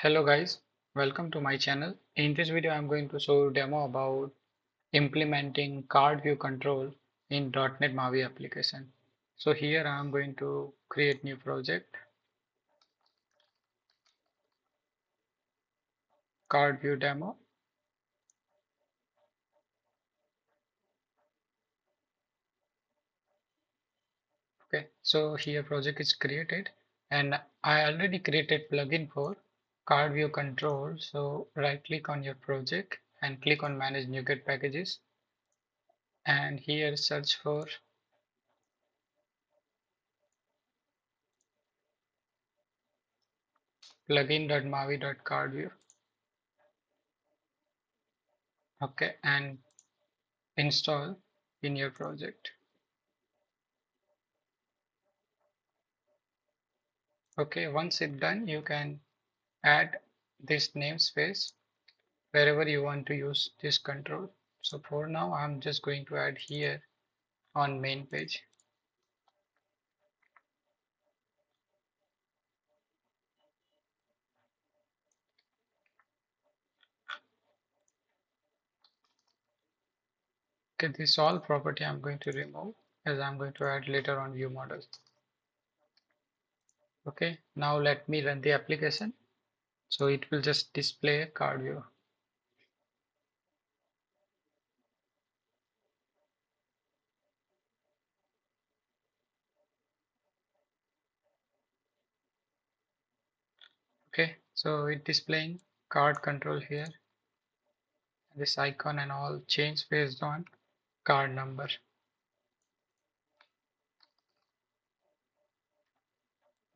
Hello guys, welcome to my channel. In this video I'm going to show you demo about implementing CardView Control in .NET MAUI application. So here I'm going to create new project, CardView demo. Okay, so here project is created and I already created plugin for CardView Control. So right click on your project and click on manage NuGet packages and here search for Plugin.Maui.CardView. Okay, and install in your project. Okay, once it's done, you can add this namespace wherever you want to use this control. So for now, I'm just going to add here on main page. Okay, this all property I'm going to remove as I'm going to add later on view model. Okay, now let me run the application. So it will just display a card view. Okay, so it displaying card control here. This icon and all change based on card number.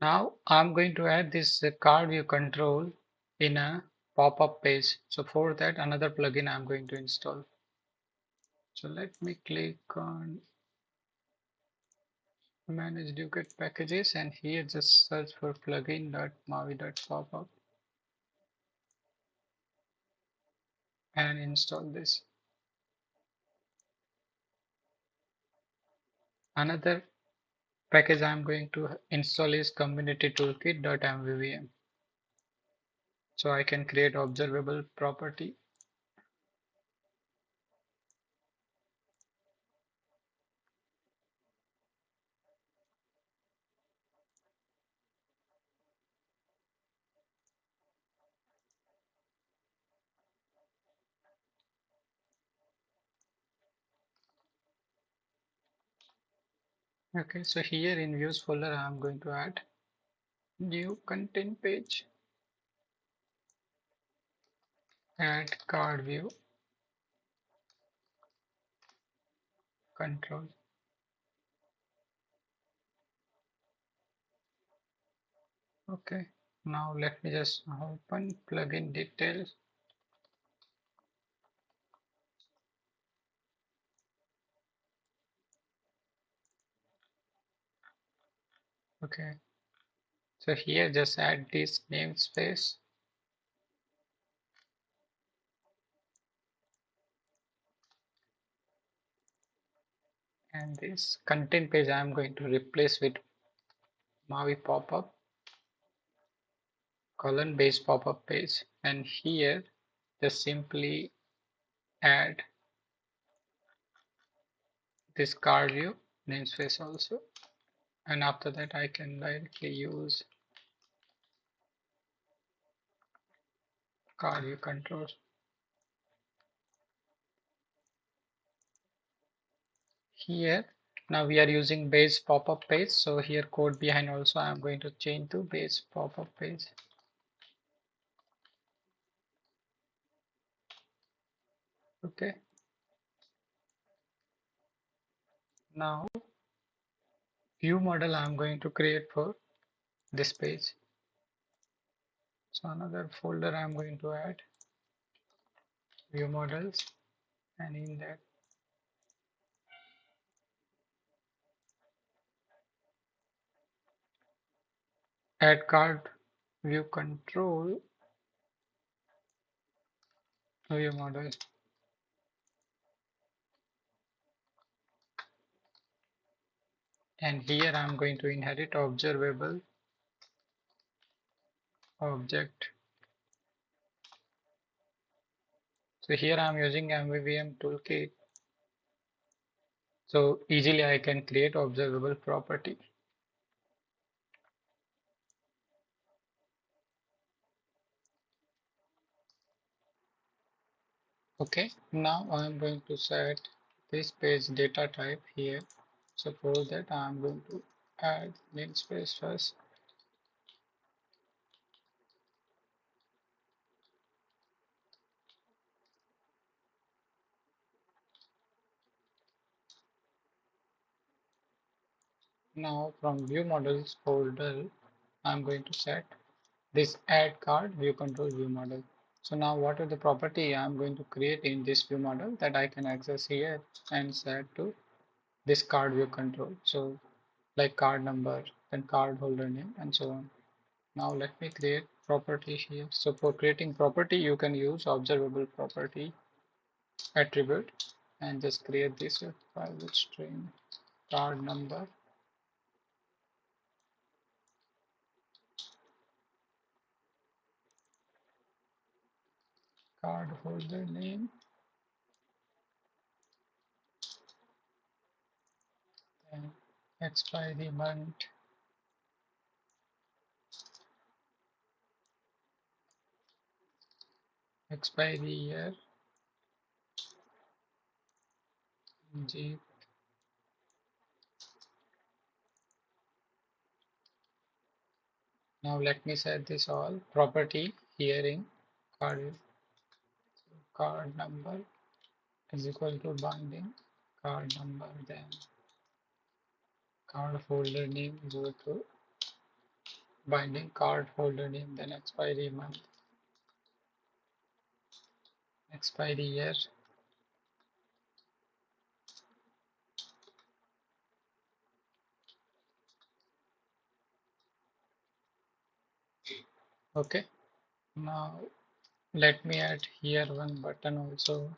Now I'm going to add this card view control in a pop-up page. So for that another plugin I'm going to install. So let me click on manage NuGet packages and here just search for plugin.maui.popup and install this. Another package I'm going to install is community toolkit.mvvm. So I can create observable property. Okay, so here in views folder I'm going to add new content page, add card view control. Okay, now let me just open plugin details. Okay, so here just add this namespace and this content page I am going to replace with Maui pop-up colon base pop-up page, and here just simply add this card view namespace also, and after that I can directly use card view control. Here now we are using base pop-up page, so here code behind also I am going to change to base pop-up page. Okay, now view model I am going to create for this page. So another folder I am going to add view models, and in that add card view control view model. And here I'm going to inherit observable object So here I'm using MVVM toolkit. So easily I can create observable property. Okay, now I'm going to set this page data type here. So for that I'm going to add namespace first. Now from view models folder, I'm going to set this add card view control view model. So now what are the property I'm going to create in this view model that I can access here and set to this card view control. So like card number, then card holder name and so on. Now let me create property here. So for creating property, you can use observable property attribute and just create this private string card number, card holder name, then expiry month, expiry year, G. Now let me set this all property here in card number is equal to binding card number, then card holder name is equal to binding card holder name, then expiry month, expiry year. Okay, now let me add here one button also.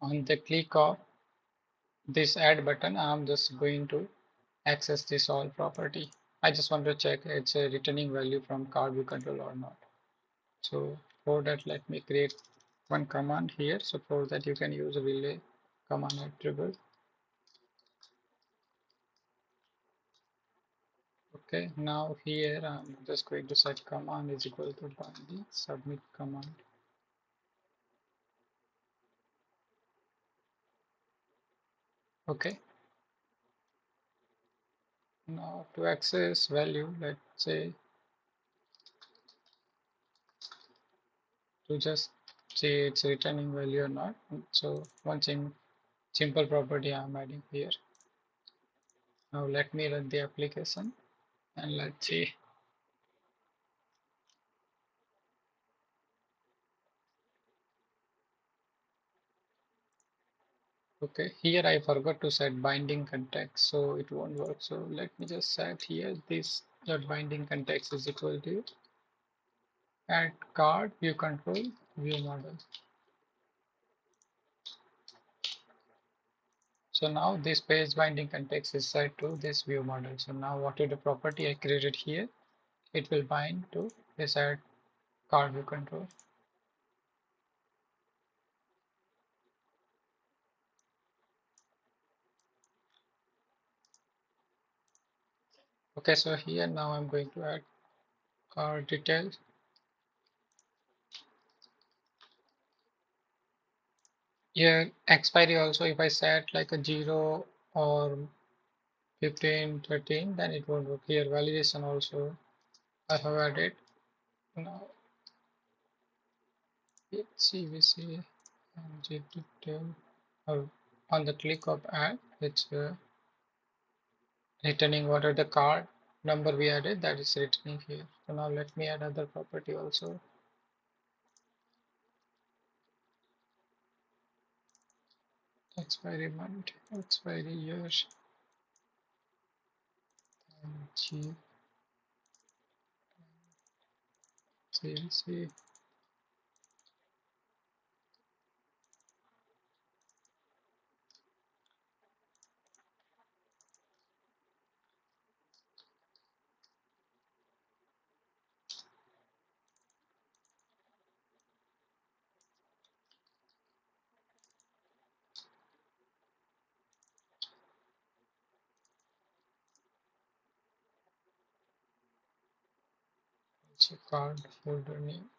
On the click of this add button, I'm just going to access this all property. I just want to check it's a returning value from CardView control or not. So for that, let me create one command here. So for that, you can use a relay command attribute. Okay, now here I'm just going to set command is equal to binding submit command. Okay, now to access value, let's say to just see it's returning value or not. So one simple property I'm adding here. Now let me run the application and let's see. Okay, here I forgot to set binding context, so it won't work. So let me just set here this dot binding context is equal to add card view control view model. So now this page binding context is set to this view model. So now what is the property I created here? It will bind to this add card view control. Okay, so here now I'm going to add card details. Here expiry also, if I set like a 0 or 15, 13, then it won't work. Here validation also I have added. Now let's see, we see detail on the click of add, it's returning what are the card number we added, that is returning here. So now let me add other property also. Expiry month, expiry year, and G, CLC. So card folder name.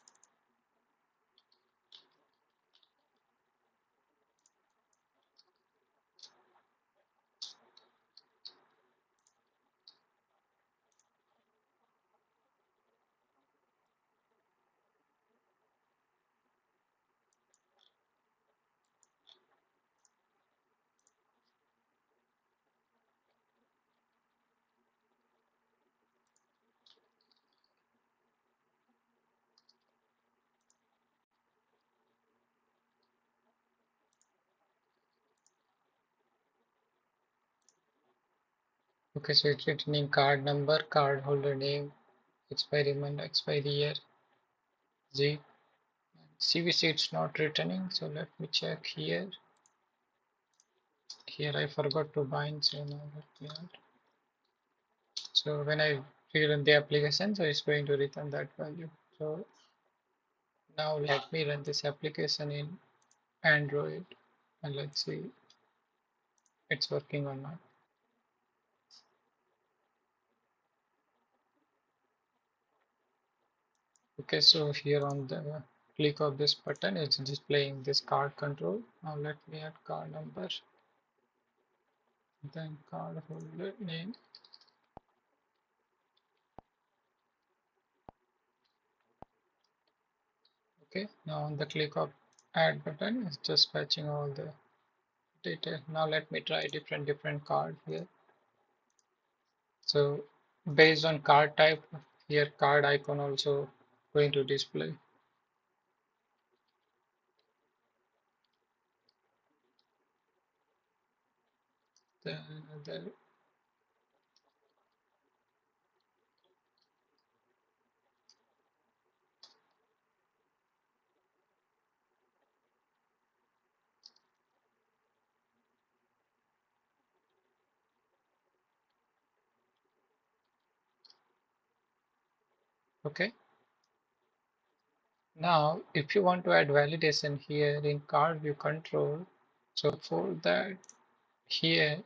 Okay, so it's returning card number, card holder name, expiry month, expiry year, Z. CVC it's not returning, so let me check here. Here I forgot to bind, so now let me add. So when I rerun the application, so it's going to return that value. So now let me run this application in Android and let's see it's working or not. Okay, so here on the click of this button, it's displaying this card control. Now let me add card number, then card holder name. Okay, now on the click of add button, it's just fetching all the data. Now let me try different card here. So based on card type, here card icon also going to display. The okay. Now, if you want to add validation here in CardView Control, so for that here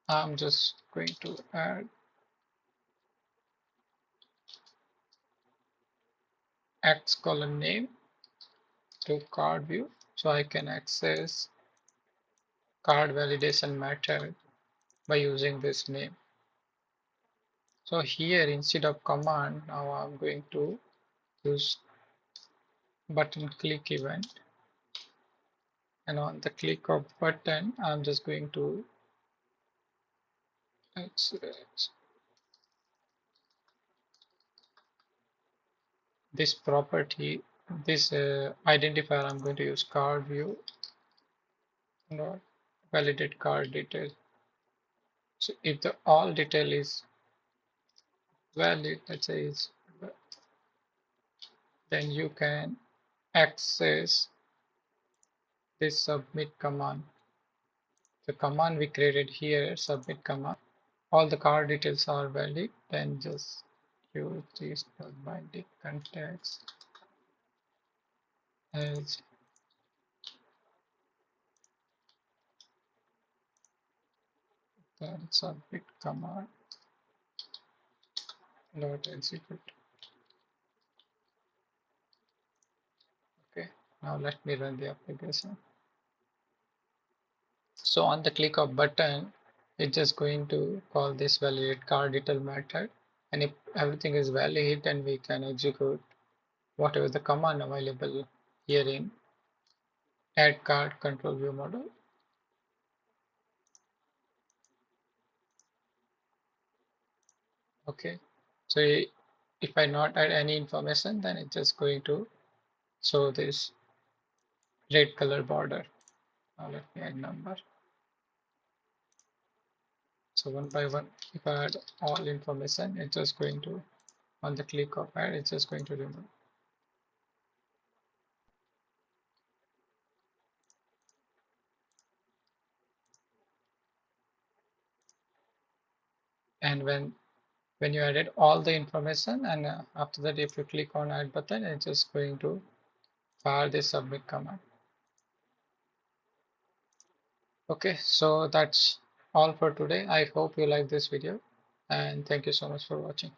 I'm just going to add X column name to CardView, so I can access card validation method by using this name. So here instead of command, now I'm going to use button click event, and on the click of button I'm just going to access this property, this identifier. I'm going to use card view dot validate card detail. So if the all detail is valid, let's say is, then you can access this submit command. The command we created here, submit command, all the card details are valid, then just use this binding context as then submit command dot execute. Okay, now let me run the application. So on the click of button, it's just going to call this validate card detail method, and if everything is valid, then we can execute whatever the command available here in add card control view model. Okay, so if I not add any information, then it's just going to show this red color border. Now let me add number. So one by one, if I add all information, it's just going to, on the click of add, it's just going to remove. And when you added all the information, and after that if you click on add button, it's just going to fire the submit command. Okay, so that's all for today. I hope you like this video, and thank you so much for watching.